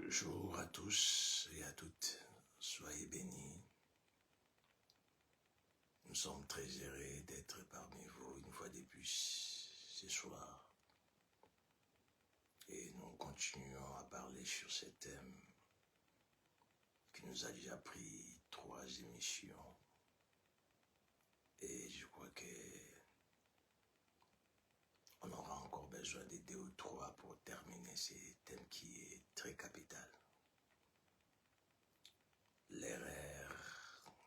Bonjour à tous et à toutes, soyez bénis. Nous sommes très heureux d'être parmi vous une fois de plus ce soir. Et nous continuons à parler sur ce thème qui nous a déjà pris 3 émissions. Et je crois qu'on aura encore besoin de 2 ou 3 pour terminer ce thème qui est très capital. L'erreur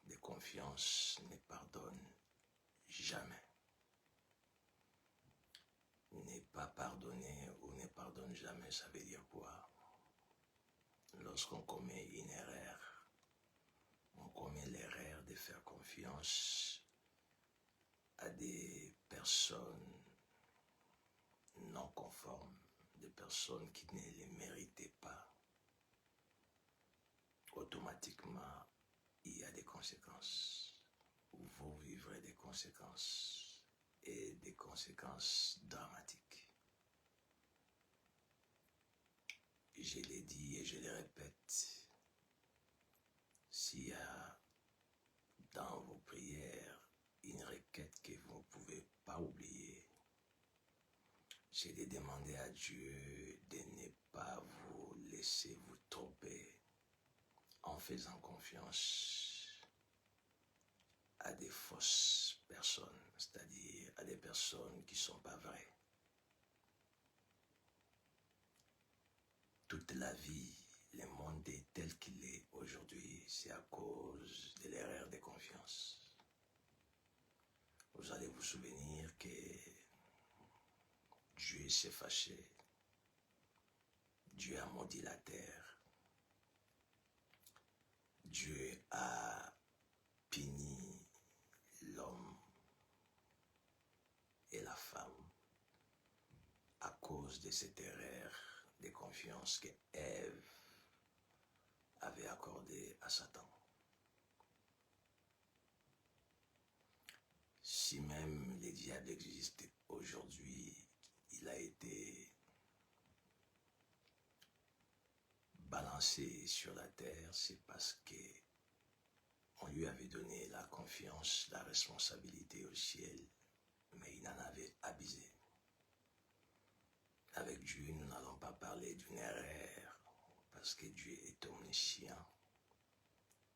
de confiance ne pardonne jamais. Ne pas pardonner ou ne pardonne jamais, ça veut dire quoi? Lorsqu'on commet une erreur, on commet l'erreur de faire confiance à des personnes non conformes, des personnes qui ne les méritaient pas. Automatiquement, il y a des conséquences. Vous vivrez des conséquences et des conséquences dramatiques. Je l'ai dit et je le répète, s'il y a dans vos prières une requête que vous ne pouvez pas oublier, c'est de demander à Dieu de ne pas vous laisser vous tromper en faisant confiance à des fausses personnes, c'est-à-dire à des personnes qui ne sont pas vraies. Toute la vie, le monde est tel qu'il est aujourd'hui, c'est à cause de l'erreur de confiance. Vous allez vous souvenir que Dieu s'est fâché, Dieu a maudit la terre, Dieu a puni l'homme et la femme à cause de cette erreur de confiance que Ève avait accordée à Satan. Si même le diable existe aujourd'hui, il a été balancé sur la terre, c'est parce que on lui avait donné la confiance, la responsabilité au ciel, mais il en avait abusé. Avec Dieu, nous n'allons pas parler d'une erreur, parce que Dieu est omniscient,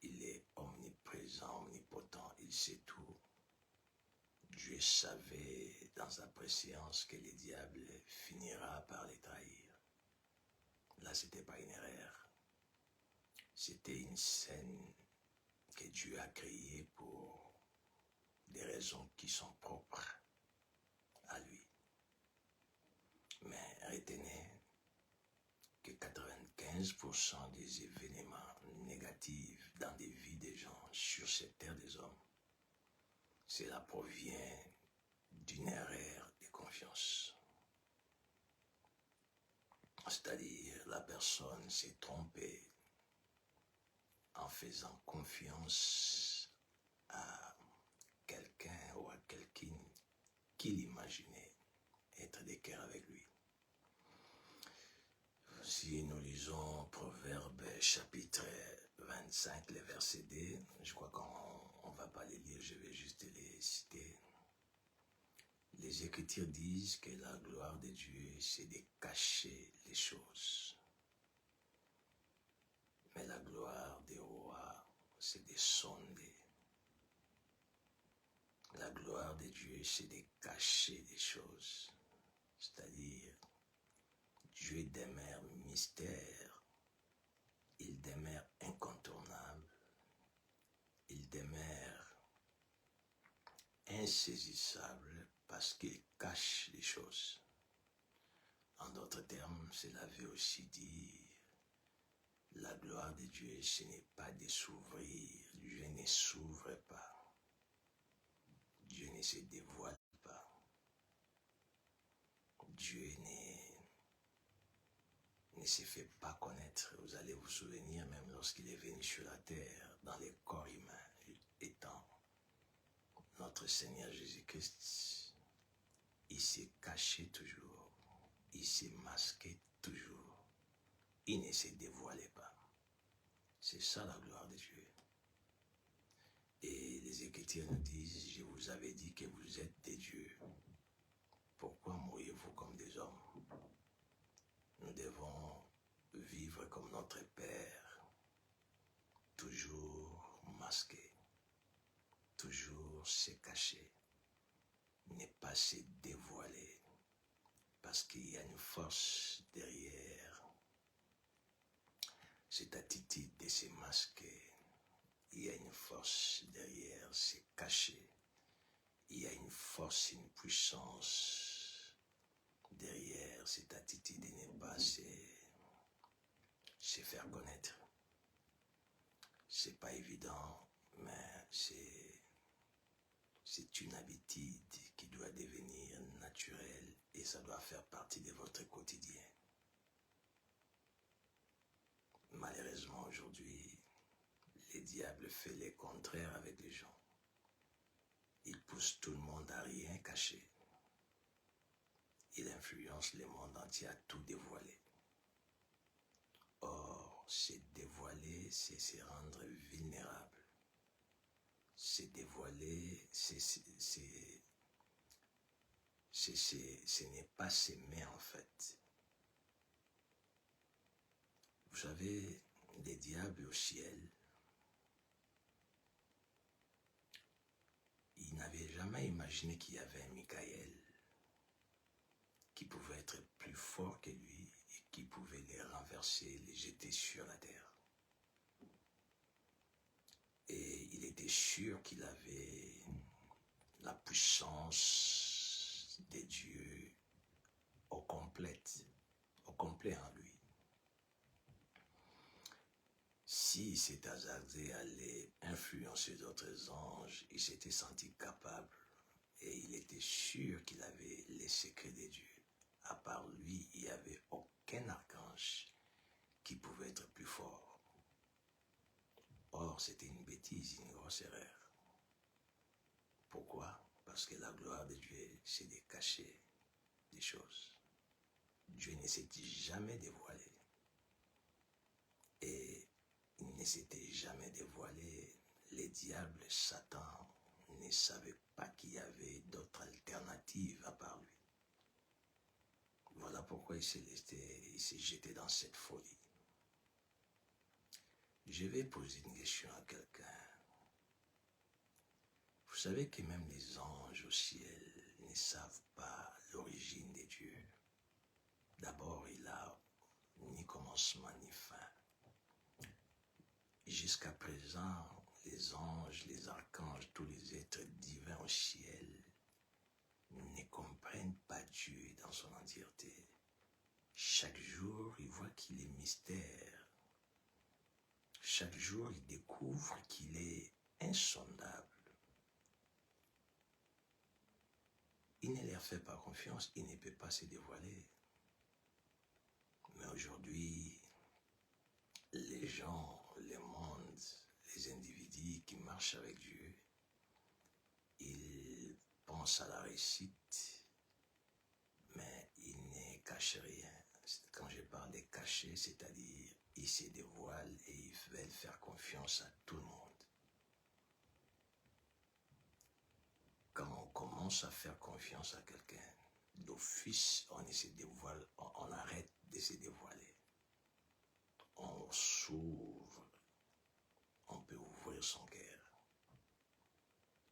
il est omniprésent, omnipotent, il sait tout. Dieu savait dans sa préscience que le diable finira par les trahir. Là, ce n'était pas une erreur. C'était une scène que Dieu a créée pour des raisons qui sont propres à lui. Mais retenez que 95% des événements négatifs dans des vies des gens sur cette terre des hommes, cela provient d'une erreur de confiance. C'est-à-dire, la personne s'est trompée en faisant confiance à quelqu'un ou à quelqu'un qu'il imaginait être de cœur avec lui. Si nous lisons Proverbe chapitre 25, le verset 2, je crois qu'on ne va pas les lire, je vais juste les citer. Les Écritures disent que la gloire de Dieu, c'est de cacher les choses. Mais la gloire des rois, c'est de sonder. La gloire de Dieu, c'est de cacher des choses. C'est-à-dire, Dieu demeure mystère, il demeure incontournable, il demeure insaisissable parce qu'il cache les choses. En d'autres termes, cela veut aussi dire la gloire de Dieu, ce n'est pas de s'ouvrir, Dieu ne s'ouvre pas, Dieu ne se dévoile pas, Dieu ne se fait pas connaître. Vous allez vous souvenir même lorsqu'il est venu sur la terre, dans les corps humains, étant notre Seigneur Jésus-Christ, il s'est caché toujours, il s'est masqué toujours, il ne se dévoilait C'est ça la gloire de Dieu. Et les Écritures nous disent, je vous avais dit que vous êtes des dieux. Pourquoi mourriez-vous comme des hommes? Nous devons vivre comme notre Père, toujours masqué, toujours se cacher, ne pas se dévoiler, parce qu'il y a une force derrière cette attitude de se masquer. Il y a une force derrière se cacher. Il y a une force, une puissance derrière cette attitude de ne pas se faire connaître. C'est pas évident, mais c'est une habitude qui doit devenir naturelle et ça doit faire partie de votre quotidien. Malheureusement, aujourd'hui, le diable fait le contraire avec les gens. Il pousse tout le monde à rien cacher. Il influence le monde entier à tout dévoiler. Or, se dévoiler, c'est se rendre vulnérable. Se dévoiler, ce n'est pas s'aimer en fait. Vous savez, les diables au ciel, ils n'avaient jamais imaginé qu'il y avait un Michael qui pouvait être plus fort que lui et qui pouvait les renverser, les jeter sur la terre. Et il était sûr qu'il avait la puissance des dieux au complet en lui. S'il s'est hasardé à aller influencer d'autres anges, il s'était senti capable et il était sûr qu'il avait les secrets des dieux. À part lui, il n'y avait aucun archange qui pouvait être plus fort. Or, c'était une bêtise, une grosse erreur. Pourquoi? Parce que la gloire de Dieu, c'est de cacher des choses. Dieu ne s'était jamais dévoilé. Et il ne s'était jamais dévoilé. Les diables, Satan, ne savaient pas qu'il y avait d'autres alternatives à part lui. Voilà pourquoi il s'est jeté dans cette folie. Je vais poser une question à quelqu'un. Vous savez que même les anges au ciel ne savent pas l'origine des dieux. D'abord, il n'a ni commencement ni fin. Jusqu'à présent, les anges, les archanges, tous les êtres divins au ciel ne comprennent pas Dieu dans son entièreté. Chaque jour, ils voient qu'il est mystère. Chaque jour, ils découvrent qu'il est insondable. Il ne leur fait pas confiance, il ne peut pas se dévoiler. Mais aujourd'hui, les gens, le monde, les individus qui marchent avec Dieu, ils pensent à la réussite, mais ils ne cachent rien. Quand je parle de cacher, c'est-à-dire ils se dévoilent et ils veulent faire confiance à tout le monde. Quand on commence à faire confiance à quelqu'un, d'office, on se dévoile, on arrête de se dévoiler. On s'ouvre, on peut ouvrir son cœur.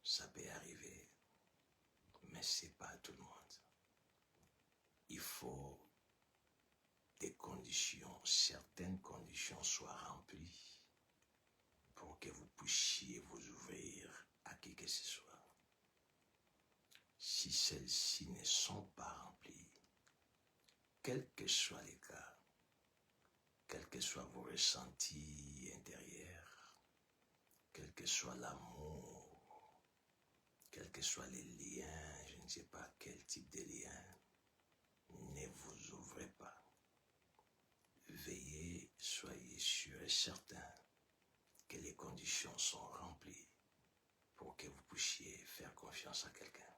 Ça peut arriver, mais ce n'est pas à tout le monde. Il faut des conditions, certaines conditions soient remplies pour que vous puissiez vous ouvrir à qui que ce soit. Si celles-ci ne sont pas remplies, quel que soit les cas, quels que soient vos ressentis intérieurs, quel que soit l'amour, quels que soient les liens, je ne sais pas quel type de lien, ne vous ouvrez pas. Veillez, soyez sûrs et certains que les conditions sont remplies pour que vous puissiez faire confiance à quelqu'un.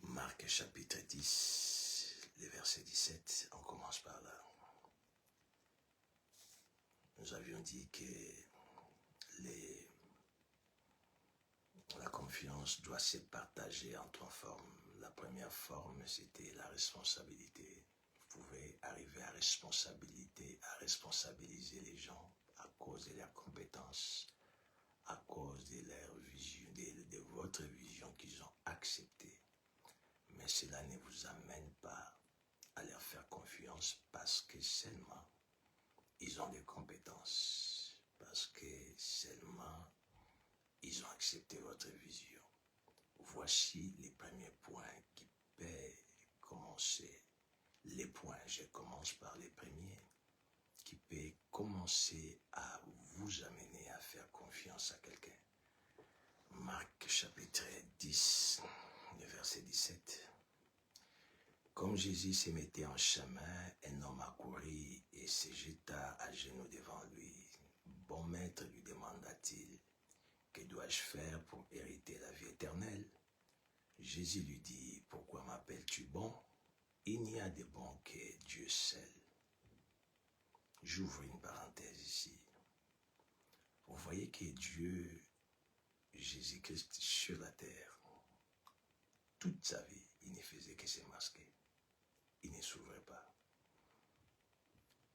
Marc chapitre 10, le verset 17, on commence par là. nous avions dit que la confiance doit se partager en trois formes. La première forme, c'était la responsabilité. Vous pouvez arriver à responsabiliser les gens à cause de leurs compétences, à cause de leur vision, de votre vision qu'ils ont acceptée. Mais cela ne vous amène pas à leur faire confiance parce que seulement ils ont des compétences, parce que seulement ils ont accepté votre vision. Voici les premiers points qui peuvent commencer. Les points, je commence par les premiers, qui peuvent commencer à vous amener à faire confiance à quelqu'un. Marc chapitre 10, le verset 17. Comme Jésus se mettait en chemin, un homme accourut et se jeta à genoux devant lui. Bon maître, lui demanda-t-il, que dois-je faire pour hériter la vie éternelle? Jésus lui dit, pourquoi m'appelles-tu bon? Il n'y a de bon que Dieu seul. J'ouvre une parenthèse ici. Vous voyez que Dieu, Jésus-Christ sur la terre, toute sa vie, il ne faisait que se masquer. Il ne s'ouvrait pas.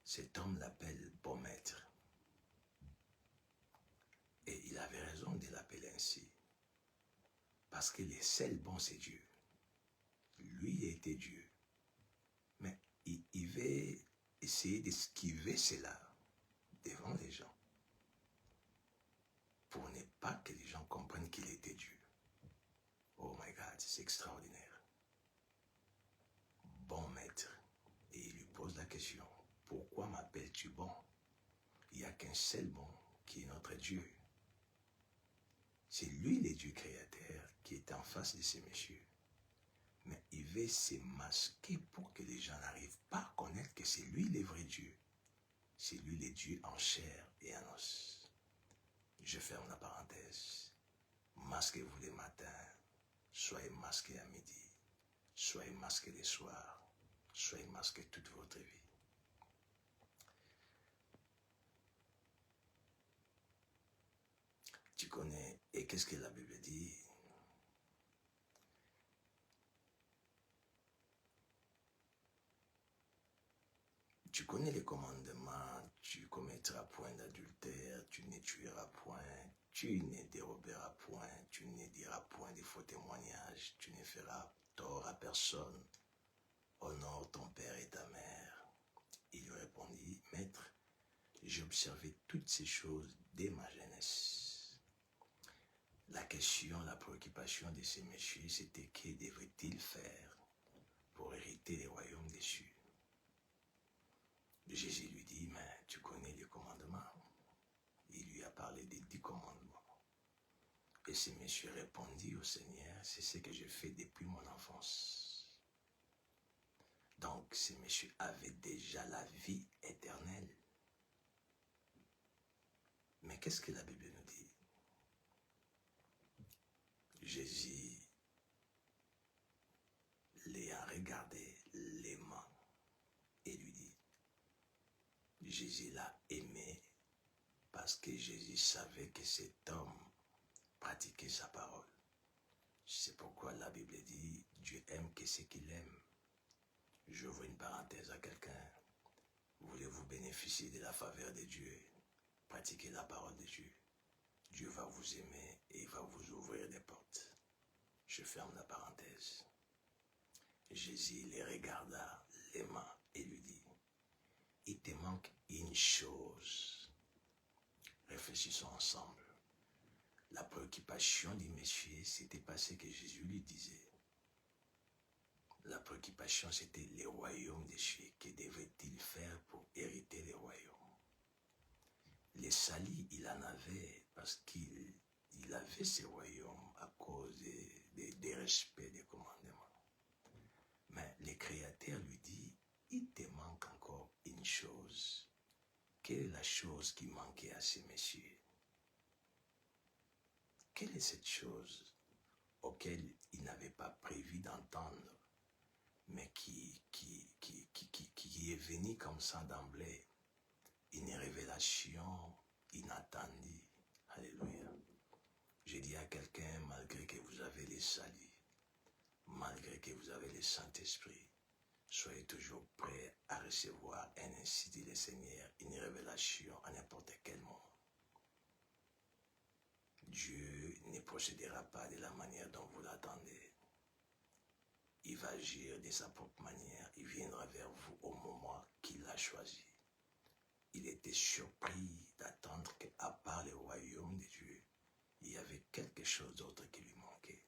Cet homme l'appelle bon maître. Et il avait raison de l'appeler ainsi. Parce que le seul bon, c'est Dieu. Lui était Dieu. Mais il veut essayer d'esquiver cela devant les gens. Pour ne pas que les gens comprennent qu'il était Dieu. Oh my God, c'est extraordinaire. Bon maître. Et il lui pose la question, pourquoi m'appelles-tu bon? Il n'y a qu'un seul bon qui est notre Dieu. C'est lui le Dieu créateur qui est en face de ces messieurs. Mais il veut se masquer pour que les gens n'arrivent pas à connaître que c'est lui le vrai Dieu. C'est lui le Dieu en chair et en os. Je ferme la parenthèse. Masquez-vous le matin. Soyez masqués à midi. Soyez masqués le soir. Soyez masqués toute votre vie. Tu connais, et qu'est-ce que la Bible dit? Tu connais les commandements, tu commettras point d'adultère, tu ne tueras point, tu ne déroberas point, tu ne diras point de faux témoignages, tu ne feras tort à personne, honore ton père et ta mère. Il lui répondit, Maître, j'ai observé toutes ces choses dès ma jeunesse. La question, la préoccupation de ces messieurs, c'était que devraient-ils faire pour hériter les royaumes des cieux? Jésus lui dit, mais tu connais les commandements. Il lui a parlé des 10 commandements. Et ce monsieur répondit au Seigneur, c'est ce que je fais depuis mon enfance. Donc ce monsieur avait déjà la vie éternelle. Mais qu'est-ce que la Bible nous dit? Jésus les a regardé les mains et lui dit, Jésus l'a aimé parce que Jésus savait que cet homme pratiquait sa parole. C'est pourquoi la Bible dit, Dieu aime que ce qu'il aime. J'ouvre une parenthèse à quelqu'un. Voulez-vous bénéficier de la faveur de Dieu? Pratiquez la parole de Dieu. Dieu va vous aimer et il va vous ouvrir des portes. Je ferme la parenthèse. Jésus les regarda les mains et lui dit, il te manque une chose. Réfléchissons ensemble. La préoccupation du monsieur, c'était pas ce que Jésus lui disait. La préoccupation, c'était les royaumes des cieux. Que devait-il faire pour hériter les royaumes? Les salis, il en avait parce qu'il avait ces royaumes à cause des respects des commandements. Mais le Créateur lui dit, il te manque encore une chose. Quelle est la chose qui manquait à ces messieurs? Quelle est cette chose auquel il n'avait pas prévu d'entendre, mais qui est venue comme ça d'emblée? une révélation inattendue. Alléluia. Je dis à quelqu'un, malgré que vous avez les saluts, malgré que vous avez le Saint-Esprit, soyez toujours prêts à recevoir un ainsi dit le Seigneur, une révélation à n'importe quel moment. Dieu ne procédera pas de la manière dont vous l'attendez. Il va agir de sa propre manière. Il viendra vers vous au moment qu'il a choisi. Il était surpris d'attendre qu'à part le royaume de Dieu, il y avait quelque chose d'autre qui lui manquait.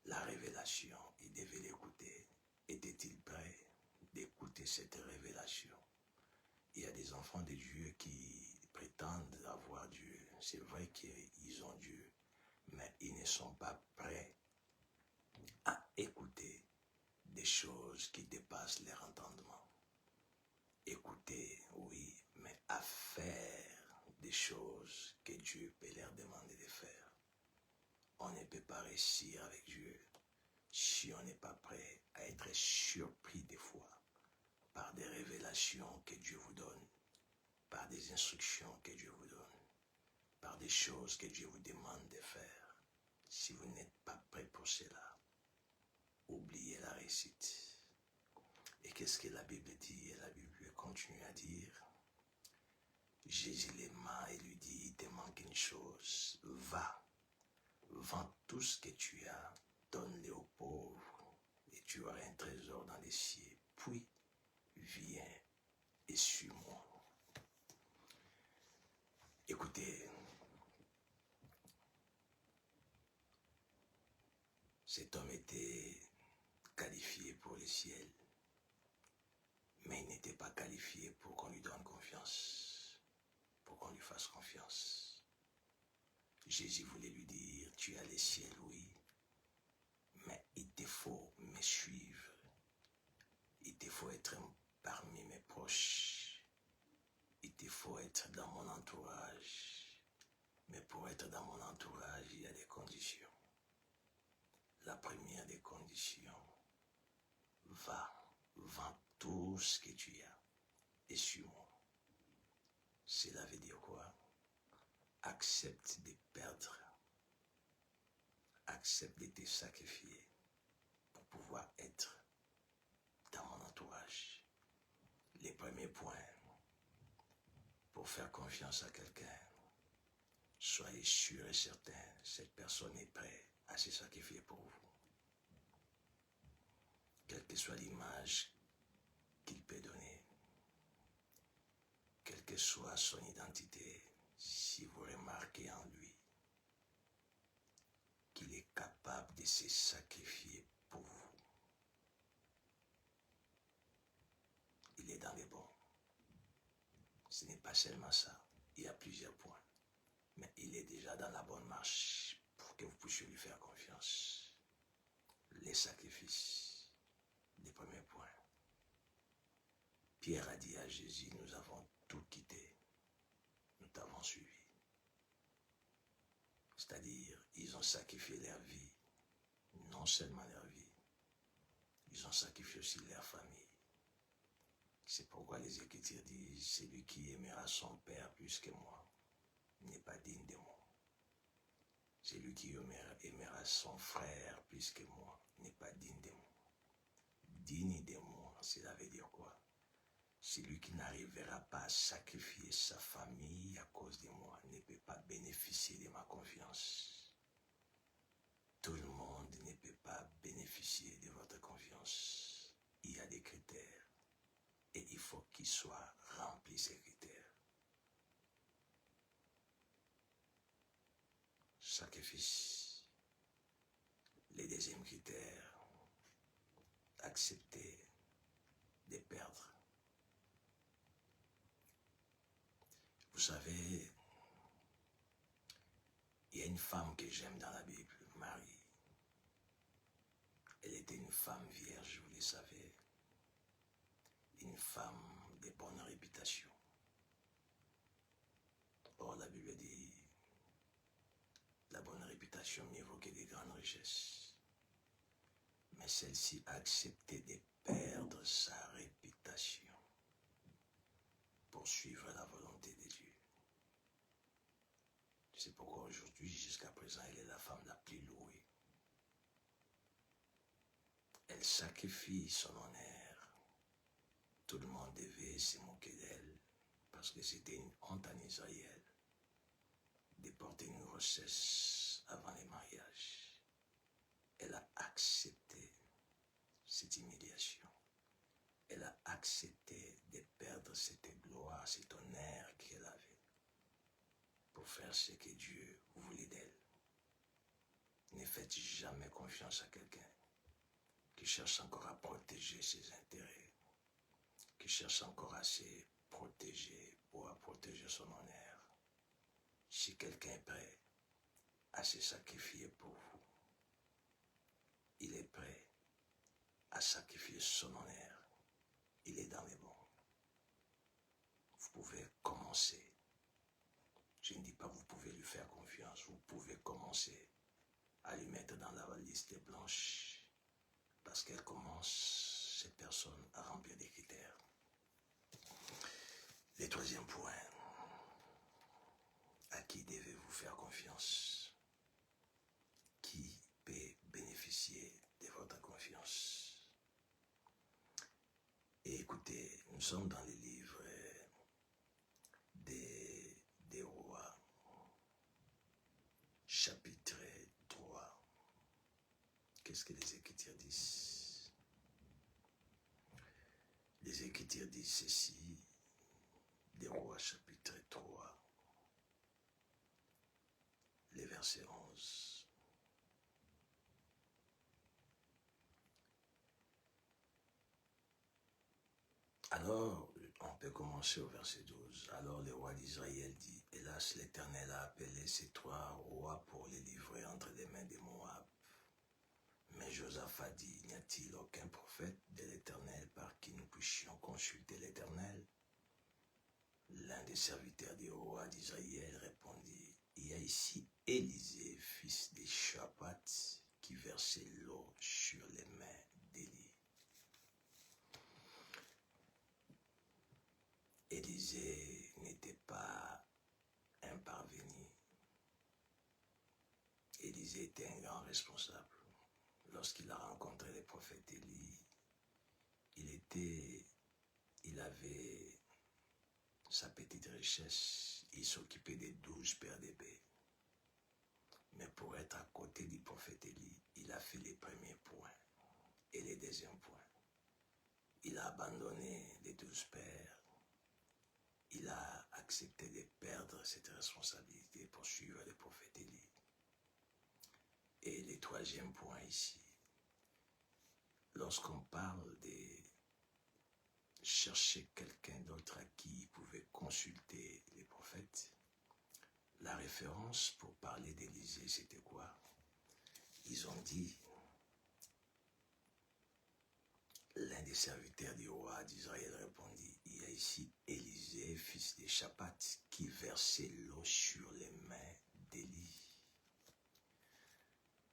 La révélation, il devait l'écouter. Était-il prêt d'écouter cette révélation? Il y a des enfants de Dieu qui prétendent avoir Dieu. C'est vrai qu'ils ont Dieu, mais ils ne sont pas prêts à écouter des choses qui dépassent leur entendement. Écouter, oui, mais à faire des choses que Dieu peut leur demander de faire. On ne peut pas réussir avec Dieu si on n'est pas prêt à être surpris des fois par des révélations que Dieu vous donne, par des instructions que Dieu vous donne, par des choses que Dieu vous demande de faire. Si vous n'êtes pas prêt pour cela, oubliez la réussite. Et qu'est-ce que la Bible dit? Et la Bible continue à dire, Jésus l'aima et lui dit, il te manque une chose, va, vends tout ce que tu as, donne-le aux pauvres, et tu auras un trésor dans les cieux. Puis, viens et suis-moi. Écoutez, cet homme était qualifié pour le ciel, mais il n'était pas qualifié pour qu'on lui donne confiance, pour qu'on lui fasse confiance. Jésus voulait lui dire, tu as le ciel, oui, mais il te faut me suivre. Il te faut être parmi mes proches. Il te faut être dans mon entourage. Mais pour être dans mon entourage, il y a des conditions. La première des conditions, vends tout ce que tu as et suis-moi. Cela veut dire quoi? Accepte de perdre. Accepte de te sacrifier pour pouvoir être dans mon entourage. Les premiers points pour faire confiance à quelqu'un, soyez sûr et certain, cette personne est prête à se sacrifier pour vous. Quelle que soit l'image qu'il peut donner, quelle que soit son identité, si vous remarquez en lui qu'il est capable de se sacrifier pour vous, il est dans les bons. Ce n'est pas seulement ça, il y a plusieurs points, mais il est déjà dans la bonne marche pour que vous puissiez lui faire confiance. Les sacrifices, les premiers points. Pierre a dit à Jésus, nous avons tout quitté, nous t'avons suivi. C'est-à-dire, ils ont sacrifié leur vie, non seulement leur vie, ils ont sacrifié aussi leur famille. C'est pourquoi les Écritures disent, celui qui aimera son père plus que moi n'est pas digne de moi. Celui qui aimera son frère plus que moi n'est pas digne de moi. Digne de moi, cela veut dire quoi? Celui qui n'arrivera pas à sacrifier sa famille à cause de moi ne peut pas bénéficier de ma confiance. Tout le monde ne peut pas bénéficier de votre confiance. Il y a des critères et il faut qu'ils soient remplis, ces critères. Sacrifice. Le deuxième critère, accepter de perdre. Vous savez, il y a une femme que j'aime dans la Bible, Marie. Elle était une femme vierge, vous le savez. Une femme de bonne réputation. Or, la Bible dit, la bonne réputation mieux vaut que des grandes richesses. Mais celle-ci a accepté de perdre sa réputation pour C'est pourquoi aujourd'hui, jusqu'à présent, elle est la femme la plus louée. Elle sacrifie son honneur. Tout le monde devait se moquer d'elle parce que c'était une honte en Israël de porter une grossesse avant les mariages. Elle a accepté cette humiliation. Elle a accepté de perdre cette gloire, cet honneur qu'elle avait pour faire ce que Dieu voulait d'elle. Ne faites jamais confiance à quelqu'un qui cherche encore à protéger ses intérêts, qui cherche encore à se protéger ou à protéger son honneur. Si quelqu'un est prêt à se sacrifier pour vous, il est prêt à sacrifier son honneur. Il est dans les bons. Vous pouvez commencer. Je ne dis pas que vous pouvez lui faire confiance. Vous pouvez commencer à lui mettre dans la liste blanche parce qu'elle commence, cette personne, à remplir des critères. Le troisième point, à qui devez-vous faire confiance? Qui peut bénéficier de votre confiance? Et écoutez, nous sommes dans les livres des rois, chapitre 3. Qu'est-ce que les Écritures disent? Les Écritures disent ceci, des rois, chapitre 3, les versets 11. Alors, on peut commencer au verset 12. Alors le roi d'Israël dit, hélas, l'Éternel a appelé ces trois rois pour les livrer entre les mains des Moab. Mais Josaphat dit, n'y a-t-il aucun prophète de l'Éternel par qui nous puissions consulter l'Éternel? L'un des serviteurs du roi d'Israël répondit, il y a ici Élisée, fils de Shaphat, qui versait l'eau sur les mains d'Élie. Élisée n'était pas un parvenu. Élisée était un grand responsable. Lorsqu'il a rencontré le prophète Élie, il avait sa petite richesse. Il s'occupait des 12 paires d'épées. Mais pour être à côté du prophète Élie, il a fait les premiers points et les deuxièmes points. Il a abandonné les 12 paires. Il a accepté de perdre cette responsabilité pour suivre le prophète Élie. Et le troisième point ici, lorsqu'on parle de chercher quelqu'un d'autre à qui il pouvait consulter les prophètes, la référence pour parler d'Élisée, c'était quoi? Ils ont dit, l'un des serviteurs du roi d'Israël répondit, il y a ici Élisée, fils de Shaphat, qui versait l'eau sur les mains d'Élie.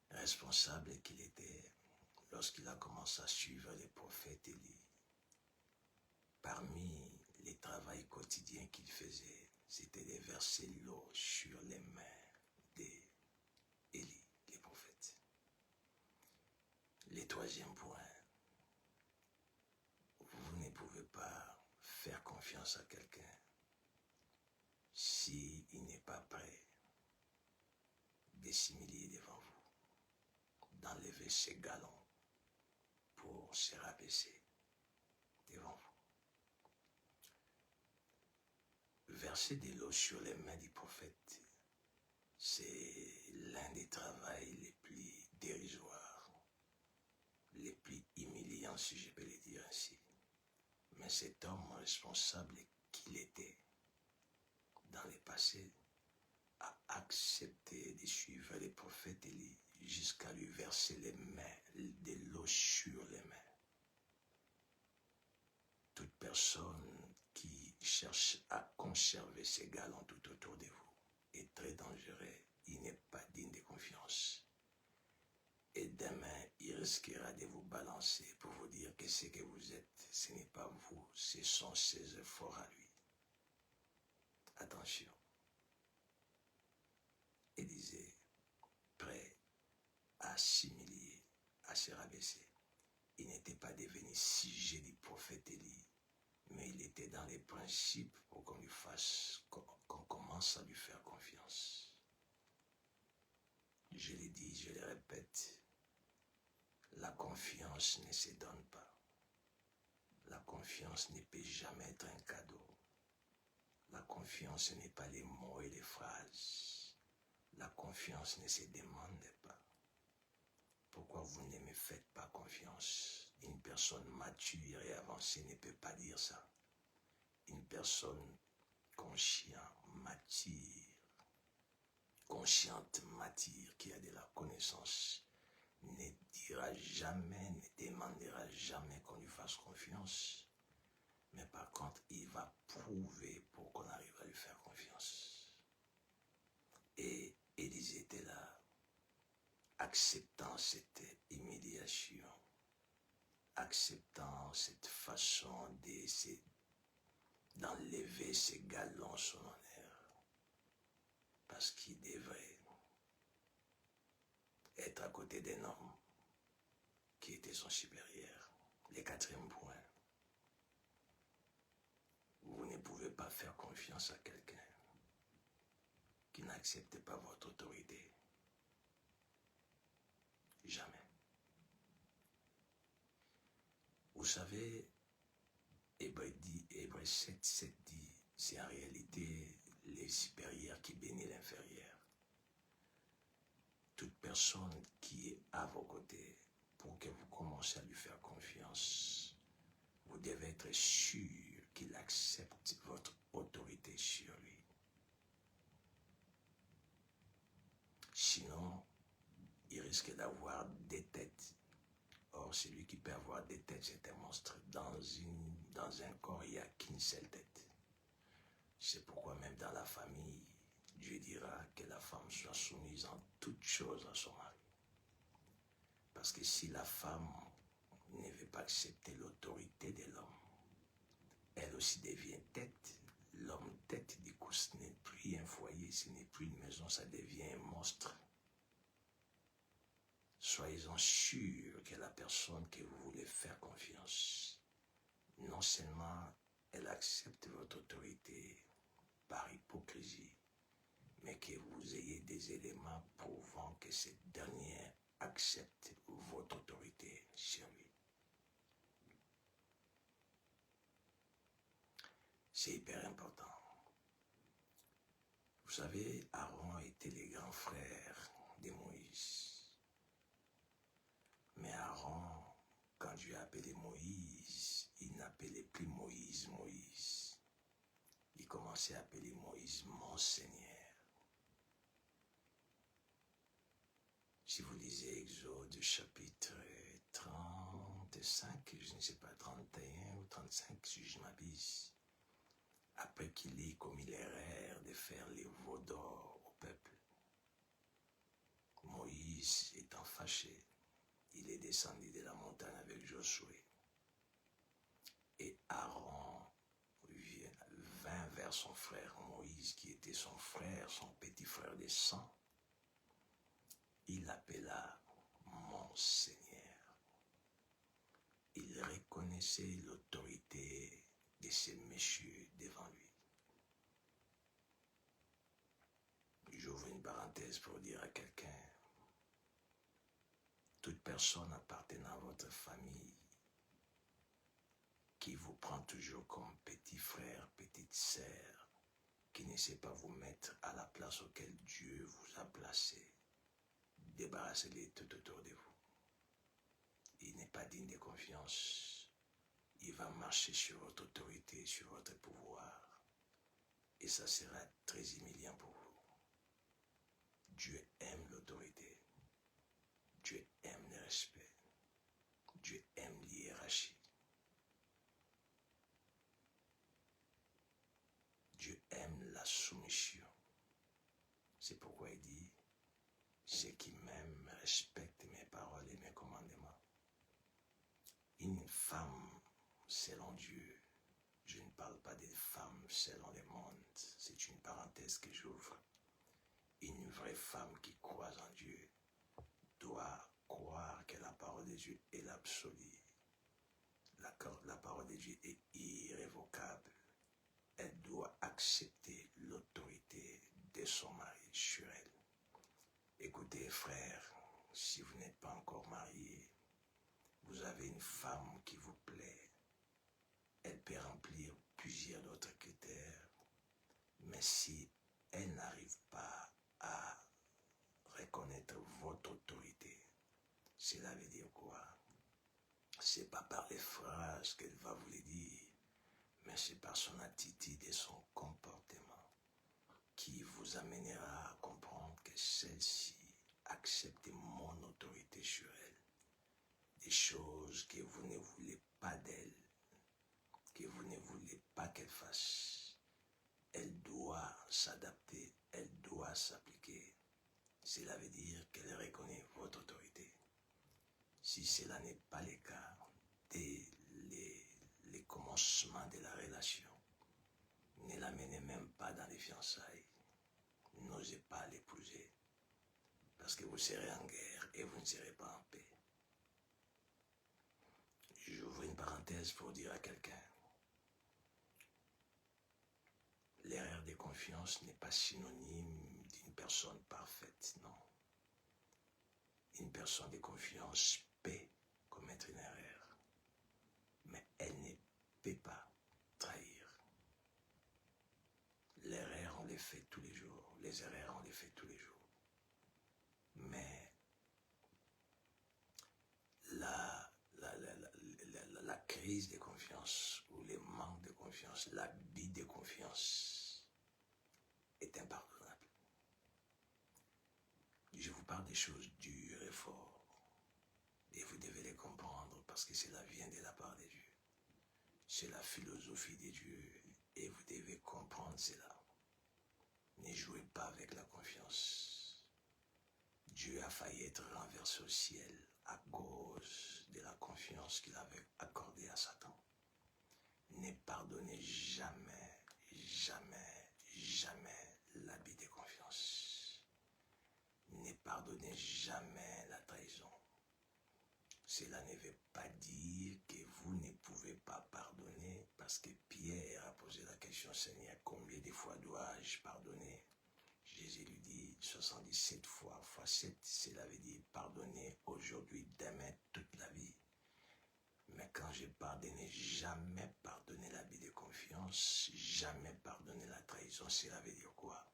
Responsable qu'il était, lorsqu'il a commencé à suivre les prophètes Élie, parmi les travaux quotidiens qu'il faisait, c'était de verser l'eau sur les mains d'Élie, les prophètes. Le troisième point, vous ne pouvez pas faire confiance à quelqu'un s'il n'est pas prêt de s'humilier devant vous, d'enlever ses galons pour se rabaisser devant vous. Verser de l'eau sur les mains du prophète, c'est l'un des travaux les plus dérisoires, les plus humiliants, si je peux le dire ainsi. Mais cet homme responsable qu'il était dans le passé a accepté de suivre les prophètes Élie jusqu'à lui verser les mains, de l'eau sur les mains. Toute personne qui cherche à conserver ses galons tout autour de vous est très dangereux. Il n'est pas digne de confiance. Et demain, il risquera de vous balancer pour vous dire que ce que vous êtes, ce n'est pas vous, ce sont ses efforts à lui. Attention. Élisée, prêt à s'humilier, à se rabaisser. Il n'était pas devenu sujet du prophète Élie, mais il était dans les principes pour qu'on lui fasse, qu'on commence à lui faire confiance. Je l'ai dit, je le répète, la confiance ne se donne pas. La confiance ne peut jamais être un cadeau. La confiance n'est pas les mots et les phrases. La confiance ne se demande pas. Pourquoi vous ne me faites pas confiance? Une personne mature et avancée ne peut pas dire ça. Une personne consciente, mature, qui a de la connaissance, ne dira jamais, ne demandera jamais qu'on lui fasse confiance. Mais par contre, il va prouver pour qu'on arrive à lui faire confiance. Et Élisée était là, acceptant cette humiliation, acceptant cette façon d'enlever ses galons, son honneur, parce qu'il devrait être à côté d'un homme qui était son supérieur. Le quatrième point, vous ne pouvez pas faire confiance à quelqu'un qui n'accepte pas votre autorité. Jamais. Vous savez, Hébreux 7 dit, c'est en réalité les supérieurs qui bénissent l'inférieur. Toute personne qui est à vos côtés, pour que vous commenciez à lui faire confiance, vous devez être sûr qu'il accepte votre autorité sur lui. Sinon, il risque d'avoir des têtes. Or, celui qui peut avoir des têtes, c'est un monstre. Dans un corps, il n'y a qu'une seule tête. C'est pourquoi même dans la famille, Dieu dira que la femme soit soumise en toutes choses à son mari. Parce que si la femme ne veut pas accepter l'autorité de l'homme, elle aussi devient tête. L'homme tête, du coup, ce n'est plus un foyer, ce n'est plus une maison, ça devient un monstre. Soyez-en sûrs que la personne que vous voulez faire confiance, non seulement elle accepte votre autorité par hypocrisie, mais que vous ayez des éléments prouvant que cette dernière accepte votre autorité sur lui. C'est hyper important. Vous savez, Aaron était le grand frère de Moïse. Mais Aaron, quand Dieu a appelé Moïse, il n'appelait plus Moïse, Moïse. Il commençait à appeler Moïse mon Seigneur. Si vous lisez Exode chapitre 35, je ne sais pas, 31 ou 35, si je m'abuse, après qu'il ait commis l'erreur de faire les veaux d'or au peuple, Moïse étant fâché, il est descendu de la montagne avec Josué. Et Aaron vint vers son frère Moïse, qui était son frère, son petit frère de sang. Il l'appela mon Seigneur. Il reconnaissait l'autorité de ces messieurs devant lui. J'ouvre une parenthèse pour dire à quelqu'un, toute personne appartenant à votre famille qui vous prend toujours comme petit frère, petite sœur, qui ne sait pas vous mettre à la place auquel Dieu vous a placé, débarrassez-les tout autour de vous. Il n'est pas digne de confiance. Il va marcher sur votre autorité, sur votre pouvoir. Et ça sera très humiliant pour vous. Dieu aime l'autorité. Dieu aime le respect. Dieu aime l'hiérarchie. Dieu aime la soumission. C'est pourquoi il dit, ceux qui m'aiment respectent mes paroles et mes commandements. Une femme selon Dieu, je ne parle pas des femmes selon le monde, c'est une parenthèse que j'ouvre. Une vraie femme qui croit en Dieu doit croire que la parole de Dieu est l'absolu. La parole de Dieu est irrévocable. Elle doit accepter l'autorité de son mari sur elle. Écoutez, frères, si vous n'êtes pas encore marié, vous avez une femme qui vous plaît. Elle peut remplir plusieurs autres critères, mais si elle n'arrive pas à reconnaître votre autorité, cela veut dire quoi? C'est pas par les phrases qu'elle va vous les dire, mais c'est par son attitude et son comportement qui vous amènera à comprendre que celle-ci accepte mon autorité sur elle. Des choses que vous ne voulez pas d'elle, que vous ne voulez pas qu'elle fasse. Elle doit s'adapter, elle doit s'appliquer. Cela veut dire qu'elle reconnaît votre autorité. Si cela n'est pas le cas, dès les commencements de la relation, ne l'amenez même pas dans les fiançailles. N'osez pas l'épouser, parce que vous serez en guerre et vous ne serez pas en paix. J'ouvre une parenthèse pour dire à quelqu'un, l'erreur de confiance n'est pas synonyme d'une personne parfaite, non. Une personne de confiance peut commettre une erreur, mais elle ne peut pas trahir. L'erreur, on les fait tous les jours. Les erreurs, on les fait tous les jours. Mais la crise de confiance ou le manque de confiance, l'abus de confiance est impardonnable. Je vous parle des choses dures et fortes. Et vous devez les comprendre parce que cela vient de la part de Dieu. C'est la philosophie de Dieu et vous devez comprendre cela. Ne jouez pas avec la confiance. Dieu a failli être renversé au ciel à cause de la confiance qu'il avait accordée à Satan. Ne pardonnez jamais, jamais, jamais l'abus de confiance. Ne pardonnez jamais la trahison. Cela ne veut pas dire que vous ne pouvez pas pardonner, parce que Pierre a posé la question, Seigneur, combien de fois dois-je pardonner? Jésus lui dit 77 fois, fois 7, cela veut dire pardonner aujourd'hui, demain, toute la vie. Mais quand je pardonne, jamais pardonner l'abus de confiance, jamais pardonner la trahison, cela veut dire quoi?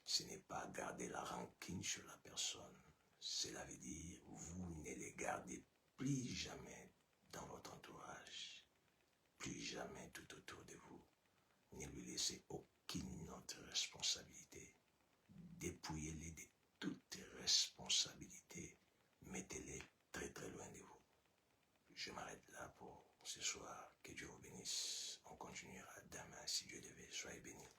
Ce n'est pas garder la rancune sur la personne. Cela veut dire vous ne les gardez plus jamais dans votre entourage, plus jamais tout autour de vous. Ne lui laissez aucune autre responsabilité. Dépouillez-les de toute responsabilité. Mettez-les très très loin de vous. Je m'arrête là pour ce soir. Que Dieu vous bénisse. On continuera demain si Dieu le veut. Soyez bénis.